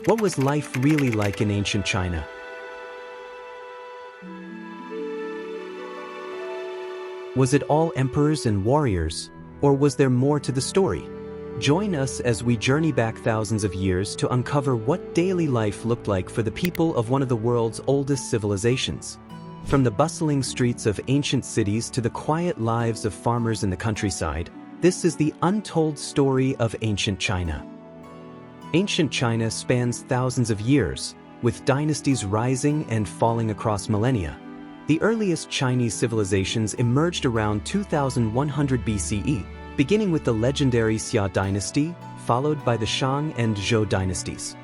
What was life really like in ancient China? Was it all emperors and warriors, or was there more to the story? Join us as we journey back thousands of years to uncover what daily life looked like for the people of one of the world's oldest civilizations. From the bustling streets of ancient cities to the quiet lives of farmers in the countryside, this is the untold story of ancient China. Ancient China spans thousands of years, with dynasties rising and falling across millennia. The earliest Chinese civilizations emerged around 2100 BCE, beginning with the legendary Xia dynasty, followed by the Shang and Zhou dynasties.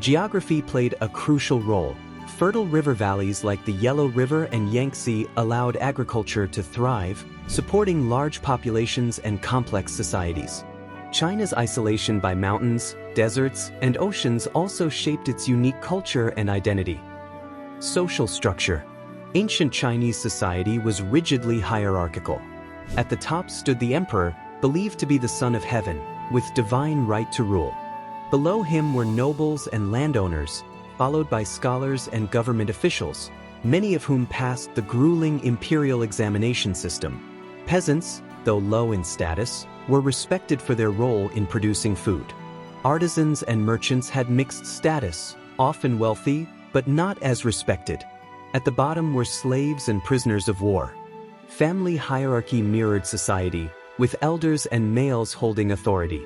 Geography played a crucial role. Fertile river valleys like the Yellow River and Yangtze allowed agriculture to thrive, supporting large populations and complex societies. China's isolation by mountains, deserts, and oceans also shaped its unique culture and identity. Social structure. Ancient Chinese society was rigidly hierarchical. At the top stood the emperor, believed to be the son of heaven, with divine right to rule. Below him were nobles and landowners, followed by scholars and government officials, many of whom passed the grueling imperial examination system. Peasants, though low in status, were respected for their role in producing food. Artisans and merchants had mixed status, often wealthy, but not as respected. At the bottom were slaves and prisoners of war. Family hierarchy mirrored society, with elders and males holding authority.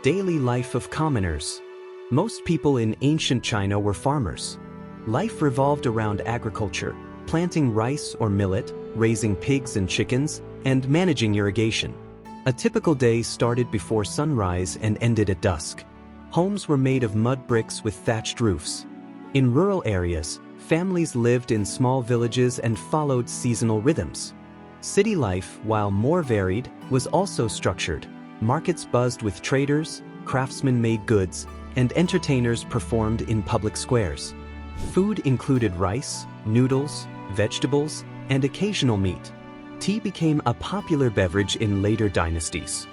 Daily life of commoners. Most people in ancient China were farmers. Life revolved around agriculture, planting rice or millet, raising pigs and chickens, and managing irrigation. A typical day started before sunrise and ended at dusk. Homes were made of mud bricks with thatched roofs. In rural areas, families lived in small villages and followed seasonal rhythms. City life, while more varied, was also structured. Markets buzzed with traders, craftsmen made goods, and entertainers performed in public squares. Food included rice, noodles, vegetables, and occasional meat. Tea became a popular beverage in later dynasties.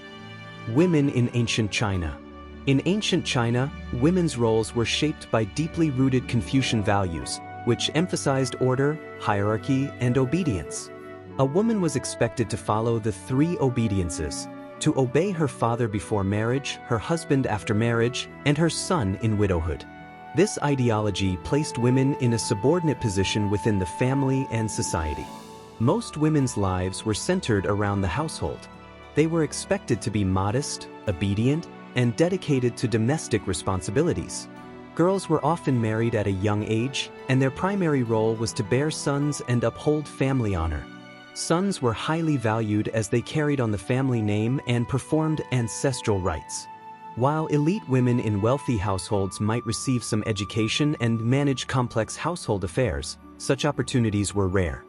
Women in ancient China. In ancient China, women's roles were shaped by deeply rooted Confucian values, which emphasized order, hierarchy, and obedience. A woman was expected to follow the three obediences: to obey her father before marriage, her husband after marriage, and her son in widowhood. This ideology placed women in a subordinate position within the family and society. Most women's lives were centered around the household. They were expected to be modest, obedient, and dedicated to domestic responsibilities. Girls were often married at a young age, and their primary role was to bear sons and uphold family honor. Sons were highly valued as they carried on the family name and performed ancestral rites. While elite women in wealthy households might receive some education and manage complex household affairs, such opportunities were rare.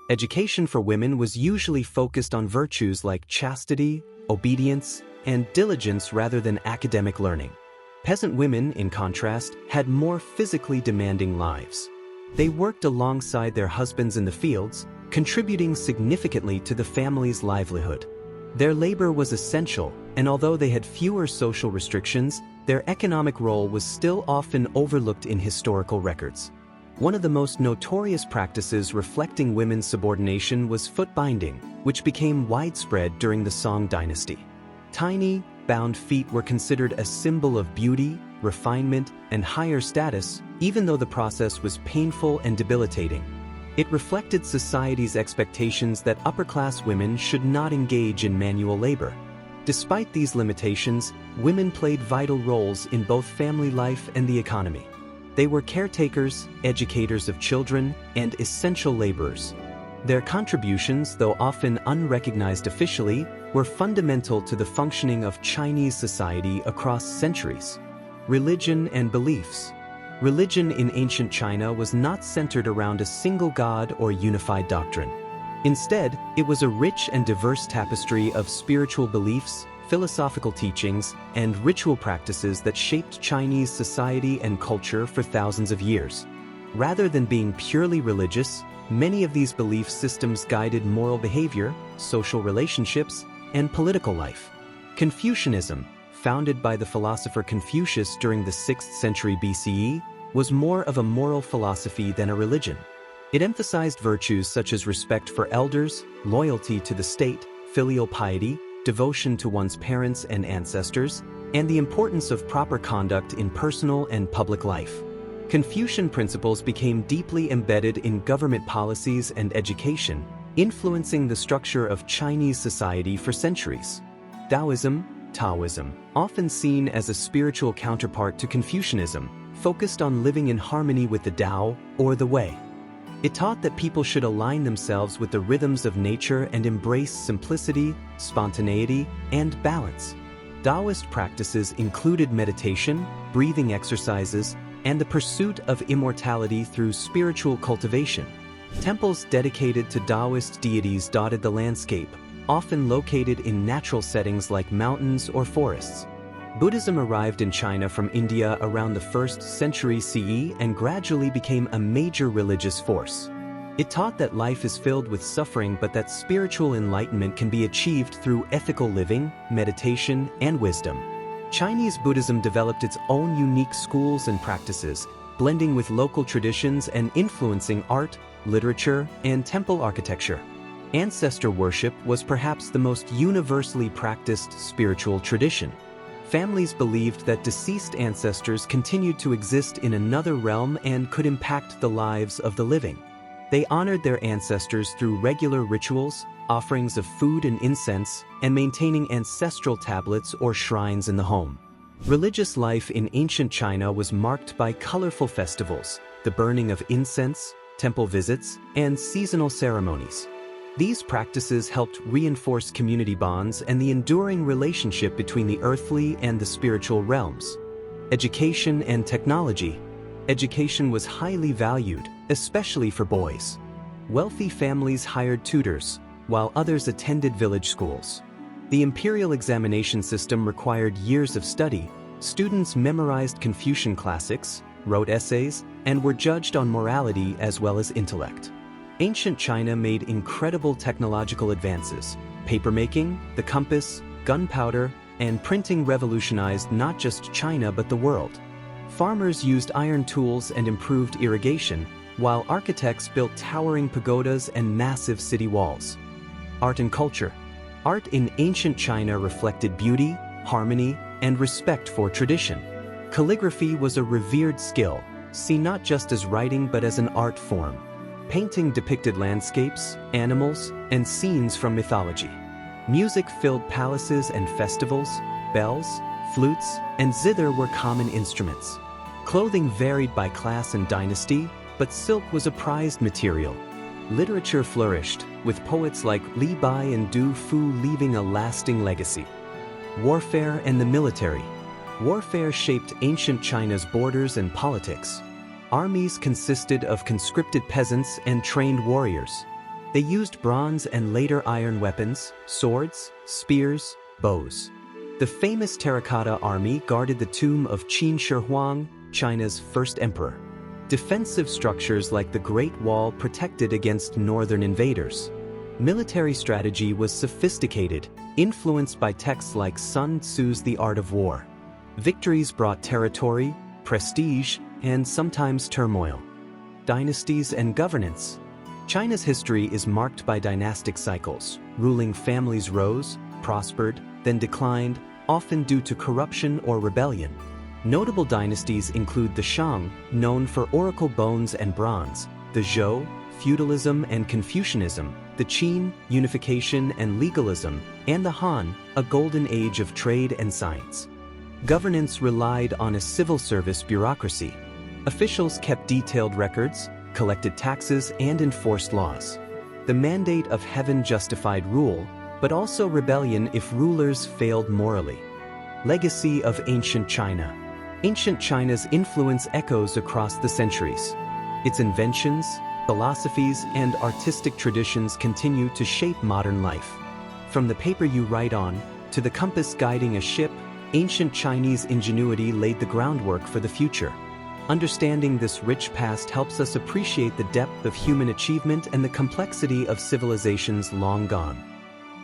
Education for women was usually focused on virtues like chastity, obedience, and diligence rather than academic learning. Peasant women, in contrast, had more physically demanding lives. They worked alongside their husbands in the fields, contributing significantly to the family's livelihood. Their labor was essential, and although they had fewer social restrictions, their economic role was still often overlooked in historical records. One of the most notorious practices reflecting women's subordination was foot binding, which became widespread during the Song dynasty. Tiny, bound feet were considered a symbol of beauty, refinement, and higher status, even though the process was painful and debilitating. It reflected society's expectations that upper-class women should not engage in manual labor. Despite these limitations, women played vital roles in both family life and the economy. They were caretakers, educators of children, and essential laborers. Their contributions, though often unrecognized officially, were fundamental to the functioning of Chinese society across centuries. Religion and beliefs. Religion in ancient China was not centered around a single god or unified doctrine. Instead, it was a rich and diverse tapestry of spiritual beliefs, philosophical teachings, and ritual practices that shaped Chinese society and culture for thousands of years. Rather than being purely religious, many of these belief systems guided moral behavior, social relationships, and political life. Confucianism, founded by the philosopher Confucius during the 6th century BCE, was more of a moral philosophy than a religion. It emphasized virtues such as respect for elders, loyalty to the state, filial piety, devotion to one's parents and ancestors, and the importance of proper conduct in personal and public life. Confucian principles became deeply embedded in government policies and education, influencing the structure of Chinese society for centuries. Taoism, often seen as a spiritual counterpart to Confucianism, focused on living in harmony with the Tao, or the Way. It taught that people should align themselves with the rhythms of nature and embrace simplicity, spontaneity, and balance. Taoist practices included meditation, breathing exercises, and the pursuit of immortality through spiritual cultivation. Temples dedicated to Taoist deities dotted the landscape, often located in natural settings like mountains or forests. Buddhism arrived in China from India around the 1st century CE and gradually became a major religious force. It taught that life is filled with suffering but that spiritual enlightenment can be achieved through ethical living, meditation, and wisdom. Chinese Buddhism developed its own unique schools and practices, blending with local traditions and influencing art, literature, and temple architecture. Ancestor worship was perhaps the most universally practiced spiritual tradition. Families believed that deceased ancestors continued to exist in another realm and could impact the lives of the living. They honored their ancestors through regular rituals, offerings of food and incense, and maintaining ancestral tablets or shrines in the home. Religious life in ancient China was marked by colorful festivals, the burning of incense, temple visits, and seasonal ceremonies. These practices helped reinforce community bonds and the enduring relationship between the earthly and the spiritual realms. Education and technology. Education was highly valued, especially for boys. Wealthy families hired tutors, while others attended village schools. The imperial examination system required years of study. Students memorized Confucian classics, wrote essays, and were judged on morality as well as intellect. Ancient China made incredible technological advances. Papermaking, the compass, gunpowder, and printing revolutionized not just China but the world. Farmers used iron tools and improved irrigation, while architects built towering pagodas and massive city walls. Art and culture. Art in ancient China reflected beauty, harmony, and respect for tradition. Calligraphy was a revered skill, seen not just as writing but as an art form. Painting depicted landscapes, animals, and scenes from mythology. Music filled palaces and festivals. Bells, flutes, and zither were common instruments. Clothing varied by class and dynasty, but silk was a prized material. Literature flourished, with poets like Li Bai and Du Fu leaving a lasting legacy. Warfare and the military. Warfare shaped ancient China's borders and politics. Armies consisted of conscripted peasants and trained warriors. They used bronze and later iron weapons, swords, spears, bows. The famous terracotta army guarded the tomb of Qin Shi Huang, China's first emperor. Defensive structures like the Great Wall protected against northern invaders. Military strategy was sophisticated, influenced by texts like Sun Tzu's The Art of War. Victories brought territory, prestige, and sometimes turmoil. Dynasties and governance. China's history is marked by dynastic cycles. Ruling families rose, prospered, then declined, often due to corruption or rebellion. Notable dynasties include the Shang, known for oracle bones and bronze, the Zhou, feudalism and Confucianism, the Qin, unification and legalism, and the Han, a golden age of trade and science. Governance relied on a civil service bureaucracy. Officials kept detailed records, collected taxes, and enforced laws. The mandate of heaven justified rule, but also rebellion if rulers failed morally. Legacy of ancient China. Ancient China's influence echoes across the centuries. Its inventions, philosophies, and artistic traditions continue to shape modern life. From the paper you write on, to the compass guiding a ship, ancient Chinese ingenuity laid the groundwork for the future. Understanding this rich past helps us appreciate the depth of human achievement and the complexity of civilizations long gone.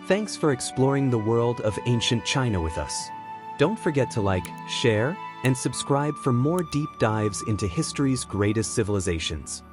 Thanks for exploring the world of ancient China with us. Don't forget to like, share, and subscribe for more deep dives into history's greatest civilizations.